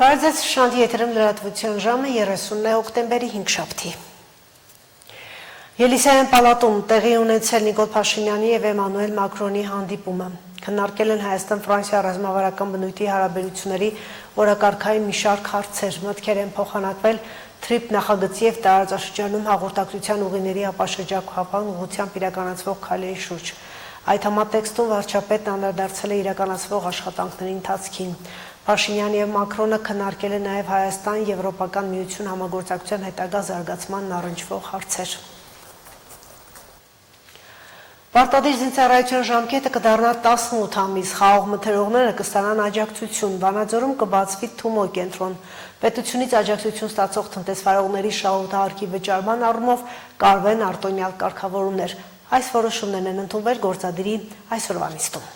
Բարեձեզ շանթի եթերում լրատվության ժամը 30 հոկտեմբերի 5-շաբթի։ Ելիսեյան պալատում տեղի ունեցել Նիկոլ Փաշինյանի և Էմանուել Մակրոնի հանդիպումը։ Քննարկել են Հայաստան-Ֆրանսիա ռազմավարական բնույթի հարաբերությունների օրակարգային մի շարք հարցեր, մտքեր են փոխանակվել թրիփ նախագծի և տարածաշրջանում հաղորդակցության ուղիների ապաշրջակապան ուղղությամբ իրականացվող քայլերի շուրջ։ Այդ համատեքստում վարչապետն անդրադարձել է իրականացվող աշխատանքների ընթացքին։ Փաշինյանը և Մակրոնը քննարկել են նաև Հայաստան-Եվրոպական միություն համագործակցության հետագա զարգացմանն առնչվող հարցեր։ Պարտադիր զինծառայության ժամկետը կդառնա 18 ամիս, խաղաղ մթերողները կստանան աջակցություն, Վանաձորում կբացվի Թումո կենտրոն։ Պետությունից աջակցություն ստացող տնտեսվարողների շահութահարքի վճարման առումով կարվեն արտոնյալ կարգավորումներ։ Այս որոշումներն են ընդունվել գործադիրի այսօրվա նիստում։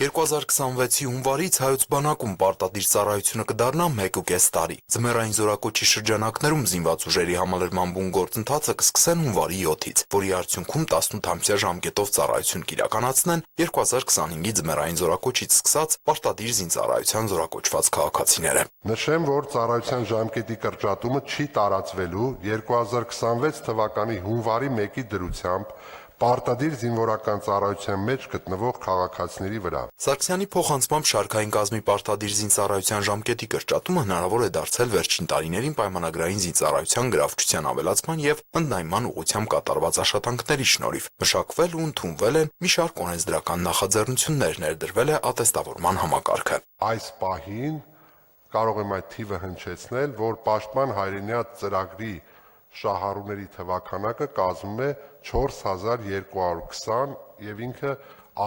2026-ի հունվարից հայոց բանակում պարտադիր ծառայությունը կդառնա 1.5 տարի։ Ձմեռային զորակոչի շրջանակներում զինված ուժերի համալրման բուն գործընթացը կսկսեն հունվարի 7-ից, որի արդյունքում 18-ամսյա ժամկետով ծառայություն կիրականացնեն 2025-ի ձմեռային զորակոչից սկսած պարտադիր զինծառայության զորակոչված քաղաքացիները։ Նշեմ, որ ծառայության ժամկետի կրճատումը չի տարածվելու 2026 թվականի հունվարի 1-ի դրությամբ պարտադիր զինվորական ծառայության մեջ գտնվող քաղաքացիների վրա։ Սարգսյանի փոխանցմամբ շարքային կազմի պարտադիր զինծառայության ժամկետի կրճատումը հնարավոր է դարձել վերջին տարիներին պայմանագրային զինծառայության գրավչության ավելացման և ընդլայնման ուղղությամբ կատարված աշխատանքների շնորհիվ։ Մշակվել ու ընդունվել են մի շարք օրենսդրական նախաձեռնություններ, ներդրվել է ատեստավորման համակարգը։ Այս պահին կարող եմ այդ թիվը հնչեցնել, որ Պաշտպան հայրենիաց ծրագրի շահառուների թվաքանակը կազմում է 4220 և ինքը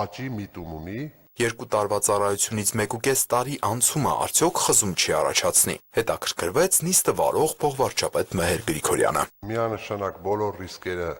աճի միտում ունի։ 2 տարվա ծառայությունից 1.5 տարի անցումը արդյոք խզում չի առաջացնի։ Հետաքրքրվեց նիստը վարող փոխվարչապետ Մեհեր Գրիգորյանը։ Միանշանակ բոլոր ռիսկերը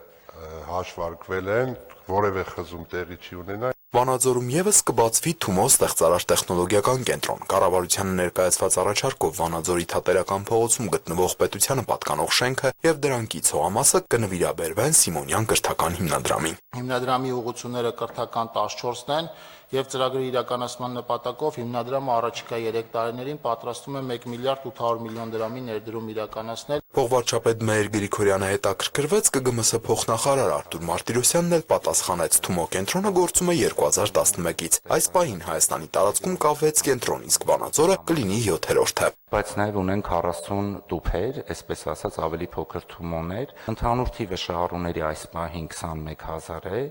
հաշվարկվել են, որևէ խզում տեղի չի ունենա։ Վանաձորում ևս կբացվի Թումո ստեղծարար տեխնոլոգիական կենտրոն։ Կառավարությանը ներկայացված առաջարկով Վանաձորի Թատերական փողոցում գտնվող պետությանը պատկանող շենքը և դրանքի ցողամասը կնվիրաբերվեն Սիմոնյան կրթական հիմնադրամին։ Հիմնադրամի ուղղությունները կրթական 14-ն են և ծրագրի իրականացման նպատակով հիմնադրամը առաջիկա 3 տարիներին պատրաստվում է 1 միլիարդ 800 միլիոն դրամի ներդրում իրականացնել։ Փոխվարչապետ Մեհեր Գրիգորյանը հետաքրքրվեց ԿԳՄՍ փոխնախարար Արտուր Մարտիրոսյանն էլ պատասխանեց Թումո կենտրոնը գործում է 2011-ից։ Այս պահին Հայաստանի տարածքում կա 6 կենտրոն, իսկ Վանաձորը կլինի 7-րդը։ Բայց նաև ունենք 40 տուփեր, այսպես ասած ավելի փոքր Թումոներ։ Ընդհանուր թիվը շահառուների այս պահին 21000 է,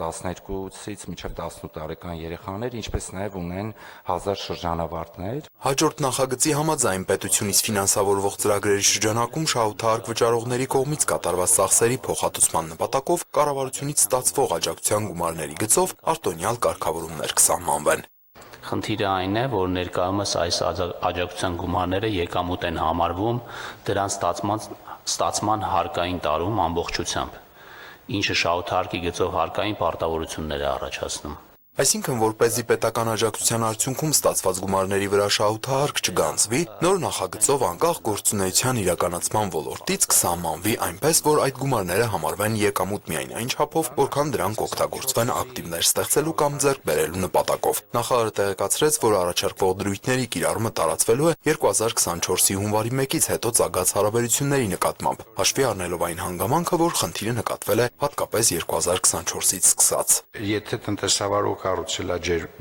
12-ից մինչև 18 տարեկան երեխաներ, ինչպես նաև ունեն 1000 շրջանավարտներ։ Հաջորդ նախագծի համաձայն պետությունից ֆինանսավորվող ծրագրերի շրջանակում շահութահարկ վճարողների կողմից կատարված ծախսերի փոխհատուցման նպատակով կառավարությունից ստացվող աջակցության գումարների գծով արտոնյալ կարգավորումներ կսահմանվեն։ Խնդիրը այն է, որ ներկայումս այս աջակցության գումարները եկամուտ են համարվում դրան ստացման հարկային տարում ամբողջությամբ, ինչը շահութահարկի գծով հարկային պարտավորություններ է առաջացնում։ Այսինքն, որպեսզի պետական աջակցության արդյունքում ստացված գումարների վրա շահութահարկ չգանձվի, նոր նախագծով անկախ գործունեության իրականացման ոլորտից կսահմանվի այնպես, որ այդ գումարները համարվեն եկամուտ միայն այն չափով, որքան դրանք օգտագործվեն ակտիվներ ստեղծելու կամ ձեռք բերելու նպատակով։ Նախարարը տեղեկացրեց, որ առաջարկվող դրույթների կիրառումը տարածվելու է 2024-ի հունվարի 1-ից հետո ծագած հարաբերությունների նկատմամբ, հաշվի առնելով այն հանգամանքը, որ խնդիրը նկատվել է հատկապես 2024-ից սկսած։ Եթե տնտեսավարող կառուցել է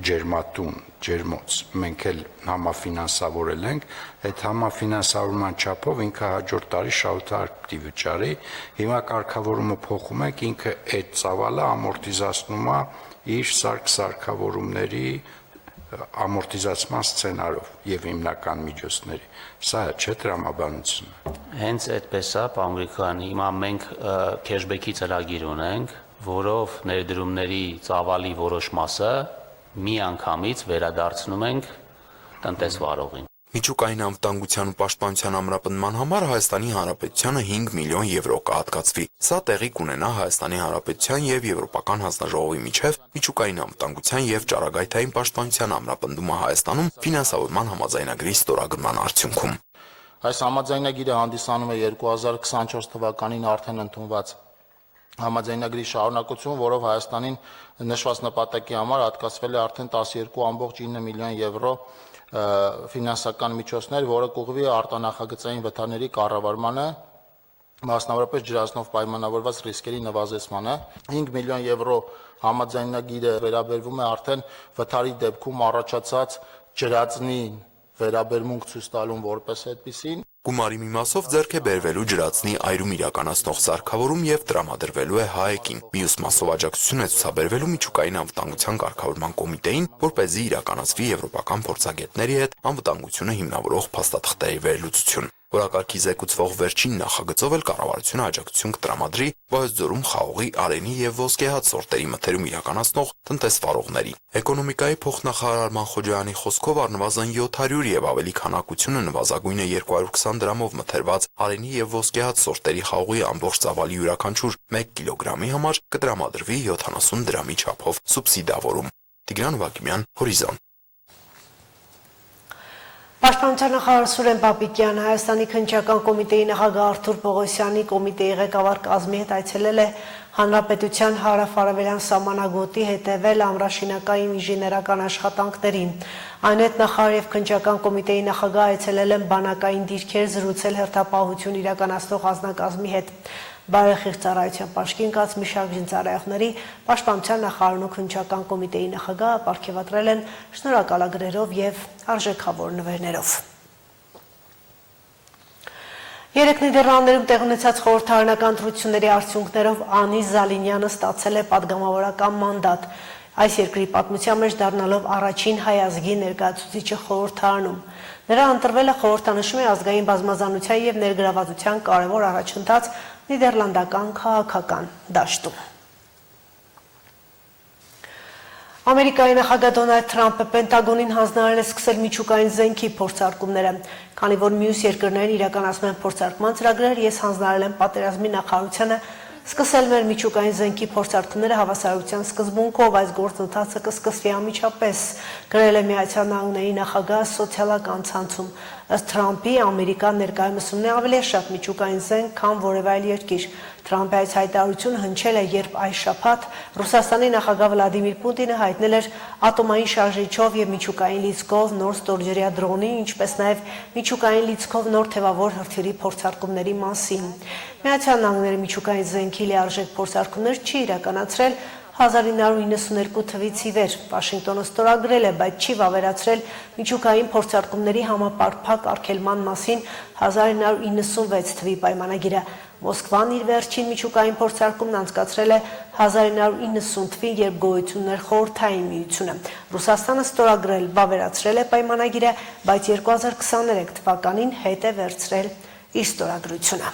ջերմատուն, ջերմոց, մենք էլ համաֆինանսավորել ենք, այդ համաֆինանսավորման չափով ինքը հաջորդ տարի շահութահարկ պիտի վճարի։ Հիմա կարգավորումը փոխում ենք, ինքը այդ ծավալը ամորտիզացնում է իր սարքավորումների ամորտիզացման սցենարով եւ հիմնական միջոցների։ Սա չէ տրամաբանությունը։ Հենց այդպես է, պարոն Գրիգորյան, հիմա մենք քեշբեքի ծրագիր ունենք, որով ներդրումների ծավալի որոշ մասը մի անգամից վերադարձնում ենք տնտեսվարողին։ Միջուկային անվտանգության ու պաշտպանության ամրապնդման համար Հայաստանի Հանրապետությանը 5 միլիոն եվրո կհատկացվի։ Սա տեղի կունենա Հայաստանի Հանրապետության և Եվրոպական հանձնաժողովի միջև միջուկային անվտանգության և ճառագայթային պաշտպանության ամրապնդումը Հայաստանում ֆինանսավորման համաձայնագրի ստորագրման արդյունքում։ Այս համաձայնագիրը հանդիսանում է 2024 թվականին արդեն ընդունված համաձայնագրի շարունակություն, որով Հայաստանին նշված նպատակի համար հատկացվել է արդեն 12.9 միլիոն եվրո ֆինանսական միջոցներ, որը կուղղվի արտանախագծային վթարների կառավարմանը, մասնավորապես ջրածնով պայմանավորված ռիսկերի նվազեցմանը։ 5 միլիոն եվրո համաձայնագիրը վերաբերվում է արդեն վթարի դեպքում առաջացած ջրածնին վերաբերմունք ցույց տալուն որպես այդպիսին։ Գումարի մի մասով ձեռք է բերվելու ջրածնի այրում իրականացնող սարքավորում եւ տրամադրվելու է ՀԱԵԿ-ին։ Մյուս մասով աջակցություն է ցուցաբերվելու միջուկային անվտանգության կարգավորման կոմիտեին, որպեսզի իրականացվի եվրոպական փորձագետների հետ անվտանգությունը հիմնավորող փաստաթղթերի վերլուծություն։ Օրակարգի զեկուցվող վերջին նախագծով էլ կառավարությունը աջակցություն կտրամադրի Վայոց-Ձորում խաղողի, արենի եւ ոսկեհաց սորտերի մթերում իրականացնող տնտեսվարողների։ Էկոնոմիկայի փոխնախարար Արման Խոջարյանի խոսքով առնվազն 700 եւ ավելի քանակությունը նվազագույնը 220 դրամով մթերված արենի եւ ոսկեհաց սորտերի խաղողի ամբողջ ծավալի յուրաքանչյուր 1 կիլոգրամի համար կտրամադրվի 70 դրամի չափով սուբսիդավորում։ Տիգրան Վակիմյան, Հորիզոն։ Պաշտպանության նախարար Սուրեն Պապիկյանը Հայաստանի քննչական կոմիտեի նախագահ Արթուր Պողոսյանի կոմիտեի ղեկավար կազմի հետ այցելել է Հանրապետության հարավ-արևելյան սահմանագոտի հետևել ամրաշինական ինժեներական աշխատանքներին։ Այնուհետ նախարար եւ քննչական կոմիտեի նախագահ այցելել են բանակային դիրքեր զրուցել հերթապահություն իրականացնող անձնակազմի հետ։ Բարեխիղճ ծառայության պաշտին կաց մի շարք զինծառայողների Պաշտպանության նախարարն ու քննչական կոմիտեի նախագահը պարգևատրել են շնորհակալագրերով եւ արժեքավոր նվերներով։ Երեք Նիդերլանդներում տեղ ունեցած խորհրդարանական ընտրությունների արդյունքներով Անի Զալինյանը ստացել է պատգամավորական մանդատ, այս երկրի պատմության մեջ դառնալով առաջին հայ ազգի ներկայացուցիչը խորհրդարանում։ Նրա ընտրվելը խորհրդանշում է ազգային բազմազանության եւ ներգրավվածության կարևոր առաջընթաց նիդերլանդական քաղաքական դաշտում։ Ամերիկայի նախագահ Դոնալդ Թրամփը Պենտագոնին հանձնարարել է սկսել միջուկային զենքի փորձարկումները, քանի որ մյուս երկրներն իրականացնում են փորձարկման ծրագրեր, ես հանձնարարել եմ պատերազմի նախարարությանը սկսել մեր միջուկային զենքի փորձարկումները հավասարության սկզբունքով, այս գործընթացը կսկսվի անմիջապես, գրել է Միացյալ Նահանգների նախագահ սոցիալական ցանցում։ Ըստ Թրամփի, Ամերիկան ներկայումս ունի ավելի շատ միջուկային զենք, քան որևէ այլ երկիր։ Թրամփի այս հայտարարությունը հնչել է, երբ այս շաբաթ Ռուսաստանի նախագահ Վլադիմիր Պուտինը հայտնել էր ատոմային շարժիչով եւ միջուկային լիցքով նոր ստորջրյա դրոնի, ինչպես նաեւ միջուկային լիցքով նոր թևավոր հրթիռի փորձարկումների մասին։ Միացյալ Նահանգների միջուկային զենքի լիարժեք փորձարկումներ չի իրականացրել 1992 թվից ի վեր։ Վաշինգտոնը ստորագրել է, բայց չի վավերացրել միջուկային փորձարկումների համապարփակ արգելման մասին 1996 թվի պայմանագիրը։ Մոսկվան իր վերջին միջուկային փորձարկումն անցկացրել է 1990 թվին, երբ գոյություն ուներ Խորհրդային միությունը։ Ռուսաստանը ստորագրել, վավերացրել է պայմանագիրը, բայց 2023 թվականին հետ է վերցրել իր ստորագրությունը։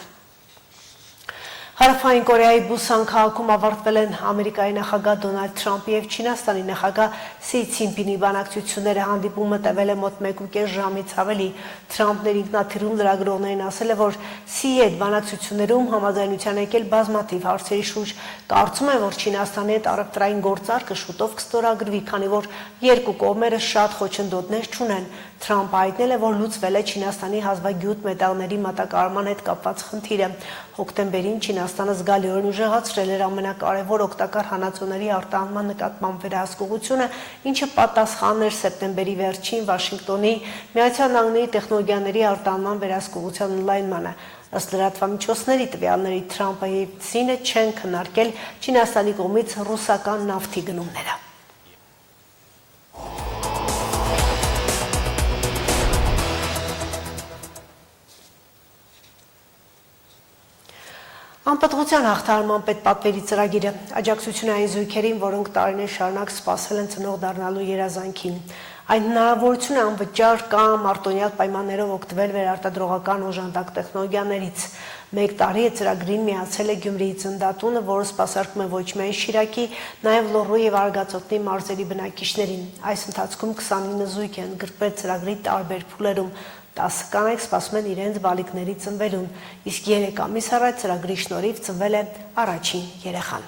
Հարավային Կորեայի Բուսան քաղաքում ավարտվել են Ամերիկայի նախագահ Դոնալդ Թրամփի եւ Չինաստանի նախագահ Սի Ցինպինի բանակցությունները, հանդիպումը տևել է մոտ 1.5 ժամից ավելի։ Թրամփն իր ինքնաթիռում լրագրողներին ասել է, որ Սիի հետ բանակցություններում համաձայնության եկել բազմաթիվ հարցերի շուրջ։ Կարծում եմ, որ Չինաստանի հետ առևտրային գործարքը շուտով կստորագրվի, քանի որ երկու կողմերը շատ խոչընդոտներ չունեն։ Թրամփը հայտնել է, որ լուծվել է Չինաստանի հազվագյուտ մետաղների մատակարարման հետ կապված խնդիրը։ Հոկտեմբերին Չինաստանը զգալիորեն ուժեղացրել էր ամենակարևոր օգտակար հանածոների արտահանման նկատմամբ վերահսկողությունը, ինչը պատասխան էր սեպտեմբերի վերջին Վաշինգտոնի Միացյալ Նահանգների տեխնոլոգիաների արտահանման վերահսկողության ընդլայնմանը։ Ըստ լրատվամիջոցների տվյալների Թրամփը եւ Սինը չեն քննարկել Չինաստանի կողմից ռուսական նավթի գնումները։ Անպատվության հաղթահարման պետպատվերի ծրագիրը աջակցությունային զույգերին, որոնք տարիներ շարունակ սպասել են ծնող դառնալու երազանքին։ Այն հնարավորություն է անվճար կամ արտոնյալ պայմաններով օգտվել վերարտադրողական օժանդակ տեխնոլոգիաներից։ 1 տարի է ծրագրին միացել է Գյումրիի ծննդատունը, որը սպասարկում է ոչ միայն Շիրակի, նաև Լոռու եւ Արգածոտնի մարզերի բնակիչներին։ Այս ընթացքում 29 զույգ են ընդգրկվել ծրագրի տարբեր փուլերում։ 10 կանայք սպասում են իրենց բալիկների ծնվելուն, իսկ 3 ամիս առաջ ծրագրի շնորհիվ ծնվել է առաջին երեխան։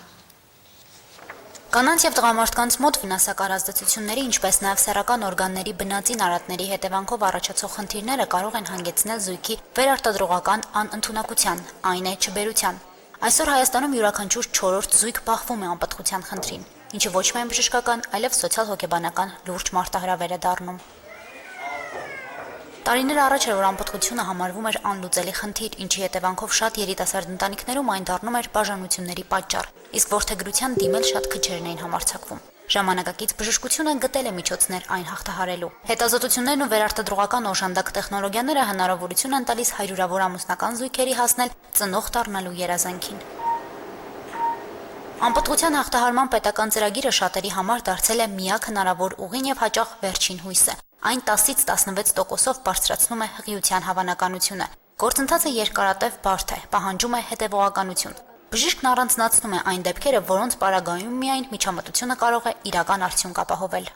Կանանց եւ տղամարդկանց մոտ վնասակար ազդեցությունների, ինչպես նաեւ սեռական օրգանների բնածին արատների հետևանքով առաջացող խնդիրները կարող են հանգեցնել զույգի վերարտադրողական անընդունակության, այն է չբերության։ Այսօր Հայաստանում յուրաքանչյուր 4-րդ զույգ բախվում է անպտղության խնդրին, ինչը ոչ միայն բժշկական, այլև սոցիալ-հոգեբանական լուրջ մարտահրավեր է դառնում։ Տարիներ առաջ էր, որ անպտղությունը համարվում էր անլուծելի խնդիր, ինչի հետևանքով շատ երիտասարդ ընտանիքներում այն դառնում էր բաժանությունների պատճառ, իսկ որդեգրության դիմել շատ քչերն էին համարձակվում։ Ժամանակակից բժշկությունը գտել է միջոցներ այն հաղթահարելու։ Հետազոտություններն ու վերարտադրողական օժանդակ տեխնոլոգիաները հնարավորություն են տալիս հարյուրավոր ամուսնական զույգերի հասնել ծնող դառնալու երազանքին։ Անպտղության հաղթահարման պետական ծրագիրը շատերի համար դարձել է միակ հնարավոր ուղին եւ հաճախ վերջին հույսը։ Այն 10-ից 16%-ով բարձրացնում է հղիության հավանականությունը։ Գործընթացը երկարատև բարդ է, պահանջում է հետևողականություն։ Բժիշկն առանձնացնում է այն դեպքերը, որոնց պարագայում միայն միջամտությունը կարող է իրական արդյունք ապահովել։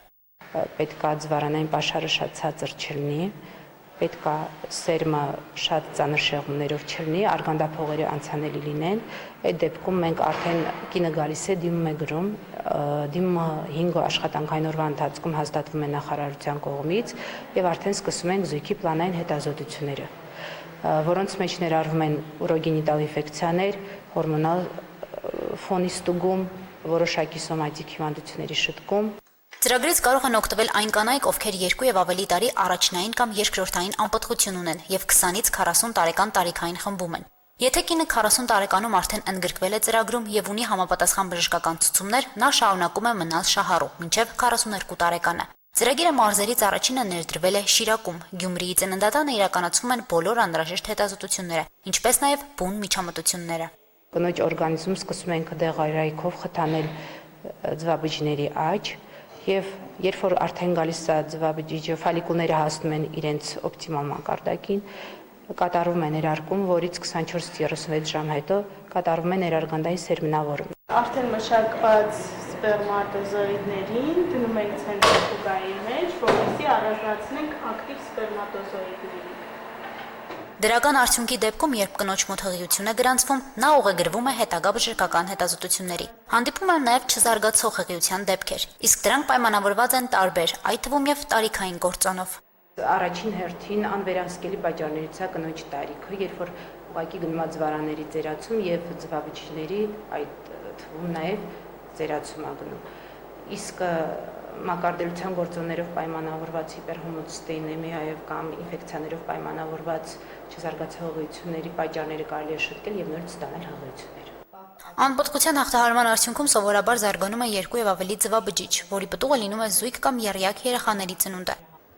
Պետք է ձվարանային պաշարը շատ ցածր չլինի, պետք է սերմը շատ ծանր շեղումներով չլինի, արգանդափողերը անցանելի լինեն։ Այդ դեպքում մենք արդեն կինը գալիս է, դիմում է գրում, դիմումը 5 աշխատանքային օրվա ընթացքում հաստատվում է նախարարության կողմից եւ արդեն սկսում ենք զույգի պլանային հետազոտությունները, որոնց մեջ ներառվում են ուրոգենիտալ ինֆեկցիաներ, հորմոնալ ֆոնի ստուգում, որոշակի սոմատիկ հիվանդությունների շտկում։ Ծրագրից կարող են օգտվել այն կանայք, ովքեր 2 եւ ավելի տարի առաջնային կամ երկրորդային անպտղություն ունեն եւ 20-ից 40 տարեկան տարիքային խմբում են։ Եթե կինը 40 տարեկանում արդեն ընդգրկվել է ծրագրում եւ ունի համապատասխան բժշկական ցուցումներ, նա շարունակում է մնալ շահառու մինչեւ 42 տարեկանը։ Ծրագիրը մարզերից առաջինը ներդրվել է Շիրակում։ Գյումրիի ծննդատանը իրականացվում են բոլոր անհրաժեշտ հետազոտությունները, ինչպես նաեւ բուն միջամտությունները։ Կնոջ օրգանիզմում սկսում ենք դեղարայքով խթանել ձվաբջիջների աճ եւ երբ որ արդեն գալիս է ձվաբջիջը, ֆոլիկուլները հասնում են իրենց օպտիմալ մակարդակին, կատարվում է ներարկում, որից 24-36 ժամ հետո կատարվում է ներարգանդային սերմնավորում։ Արդեն մշակված սպերմատոզոիդներին դնում ենք ցենտրիֆուգայի մեջ, որովհետեւ առանձնացնենք ակտիվ սպերմատոզոիդներին։ Դրական արդյունքի դեպքում, երբ կնոջ մոտ հղիություն է գրանցվում, նա ուղեգրվում է հետագա բժշկական հետազոտությունների։ Հանդիպում են նաև չզարգացող հղիության դեպքեր, իսկ դրանք պայմանավորված են տարբեր, այդ թվում եւ տարիքային գործոնով։ Առաջին հերթին անվերահսկելի պատճառներից է կնոջ տարիքը, երբ որ ուղղակի գնում է ձվարանների ծերացում եւ ձվաբջիջների, այդ թվում նաեւ ծերացում է գնում։ Իսկ մակարդելության գործոններով պայմանավորված հիպերհոմոցիստեինեմիա եւ կամ ինֆեկցիաներով պայմանավորված չզարգացող հղիությունների պատճառները կարելի է շտկել եւ նորից ստանալ հղիություններ։ Անպտղության հաղթահարման արդյունքում սովորաբար զարգանում է 2 եւ ավելի ձվաբջիջ, որի պտուղը լինում է զույգ կամ եռյակ երեխաների ծնունդը։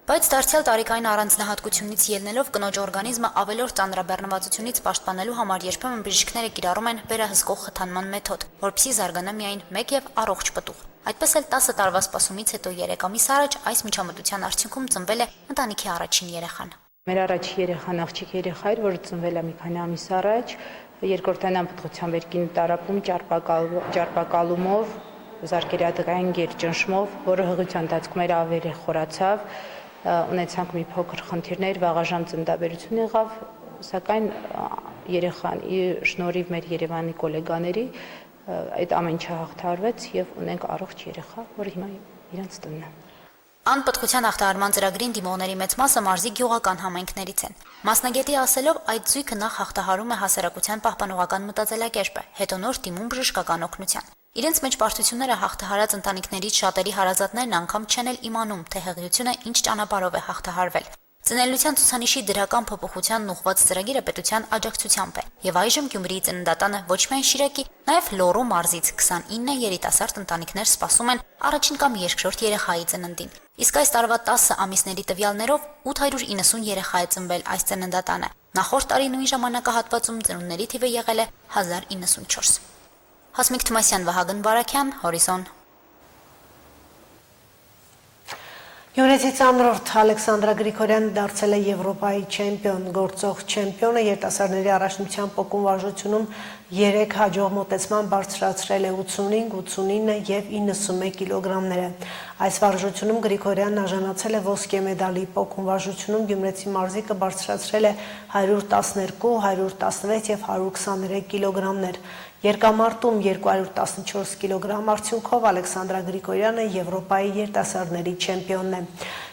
Բայց դարձյալ տարիքային առանձնահատկությունից ելնելով կնոջ օրգանիզմը ավելորդ ծանրաբեռնվածությունից պաշտպանելու համար երբեմն բժիշկները կիրառում են վերահսկող խթանման մեթոդ, որպեսզի զարգանա միայն մեկ եւ առողջ պտուղ։ Այդպես էլ 10 տարվա սպասումից հետո 3 ամիս առաջ այս միջամտության արդյունքում ծնվել է ընտանիքի առաջին երեխան։ Մեր առաջին երեխան աղջիկ երեխա էր, որը ծնվել է մի քանի ամիս առաջ, երկրորդային անպտղության վերքին տարապում ճարպակալումով, զարկերատկային գերճնշմով, որը հղիության ընթացքում էր ավելի խորացավ, ունեցանք մի փոքր խնդիրներ, վաղաժամ ծննդաբերություն եղավ, սակայն երեխանի շնորհիվ մեր Երևանի գոլեգաների այդ ամեն ինչը հաղթահարվեց եւ ունենք առողջ երեխա, որը հիմա իրենց տնն է։ Անպտղության հաղթահարման ծրագրին դիմողների մեծ մասը մարզի գյուղական համայնքներից են։ Մասնագետի ասելով, այդ զույգը նախ հաղթահարում է հասարակության պահպանողական մտածելակերպը, հետո նոր դիմում բժշկական օգնության։ Իրենց մեջ բարդությունները հաղթահարած ընտանիքներից շատերի հարազատներն անգամ չեն էլ իմանում, թե հղիությունը ինչ ճանապարհով է հաղթահարվել։ Ծնելիության ցուցանիշի դրական փոփոխությանն ուղղված ծրագիրը պետության աջակցությամբ է, եւ այժմ Գյումրիի ծննդատանը ոչ միայն Շիրակի, նաեւ Լոռու մարզից 29 երիտասարդ ընտանիքներ սպասում են առաջին կամ երկրորդ երեխայի ծննդին։ Իսկ այս տարվա 10 ամիսների տվյալներով 890 երեխա է ծնվել այս ծննդատանը։ Նախորդ տարի նույն ժամանակահատվածում ծնունդների թիվը եղել է 1094։ Հասմիկ Թմասյան, Վահագն Բարաքյան, Հորիզոն։ Գյումրեցի ծանրորդ Ալեքսանդրա Գրիգորյանը դարձել է Եվրոպայի չեմպիոն, գործող չեմպիոնը երիտասարդների առաջնության պոկում վարժությունում 3 հաջող մոտեցման բարձրացրել է 85, 89 եւ 91 կիլոգրամները։ Այս վարժությունում Գրիգորյանն արժանացել է ոսկե մեդալի, պոկում վարժությունում Գյումրեցի մարզիկը բարձրացրել է 112, 116 եւ 123 կիլոգրամներ։ Երկամարտում 214 կիլոգրամ արդյունքով Ալեքսանդրա Գրիգորյանը Եվրոպայի երիտասարդների չեմպիոնն է։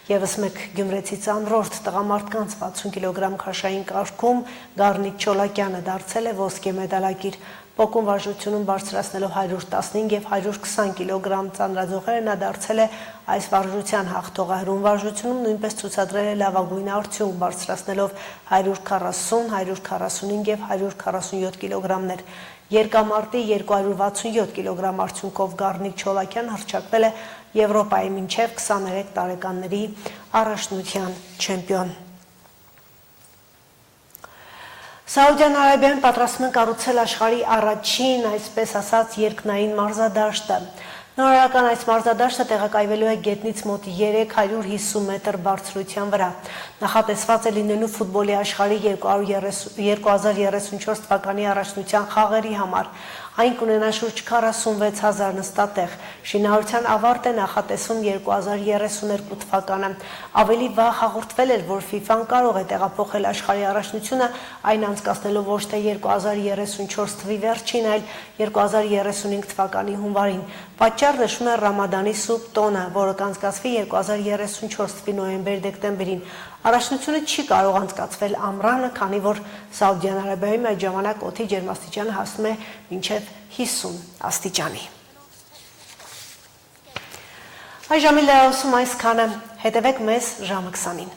Եվս մեկ գյումրեցի ծանրորդ տղամարդկանց 60 կիլոգրամ քաշային կարգում Գառնիկ Չոլակյանը դարձել է ոսկե մեդալակիր։ Պոկում վարժությունում բարձրացնելով 115 եւ 120 կիլոգրամ ծանրաձողերը նա դարձել է այս վարժության հաղթողը։ Հրում վարժությունում նույնպես ցուցադրել է լավագույն արդյունք, բարձրացնելով 140, 145 եւ 147 կիլոգրամներ։ Երկամարտի 267 կիլոգրամ արդյունքով Գառնիկ Չոլակյան հռչակվել է Եվրոպայի մինչև 23 տարեկանների առաջնության չեմպիոն։ Սաուդյան Արաբիան պատրաստվում է կառուցել աշխարհի առաջին, այսպես ասած, երկնային մարզադաշտը։ Նորարարական այս մարզադաշտը տեղակայվելու է գետնից մոտ 350 մետր բարձրության վրա։ Նախատեսված է լինելու ֆուտբոլի աշխարհի 2034 թվականի առաջնության խաղերի համար։ Այն կունենա շուրջ 46,000 նստատեղ։ Շինարարության ավարտ է նախատեսվում 2032 թվականը։ Ավելի վաղ հաղորդվել էր, որ FIFA-ն կարող է տեղափոխել աշխարհի առաջնությունը, այն անցկացնելով ոչ թե 2034 թվականի վերջին, այլ 2035 թվականի հունվարին։ Պատճառ նշում է Ռամադանի սուրբ տոնը, որը կանցկացվի 2034 թվականի նոյեմբեր-դեկտեմբերին։ Առաջնությունը չի կարող անցկացվել ամռանը, քանի որ Սաուդյան Արաբիայում այդ ժամանակ օդի ջերմաստիճանը հասնում է մինչև 50 աստիճանի։ Այժմ լրատվություն այսքանը, հետևեք մեզ ժամը 20-ին։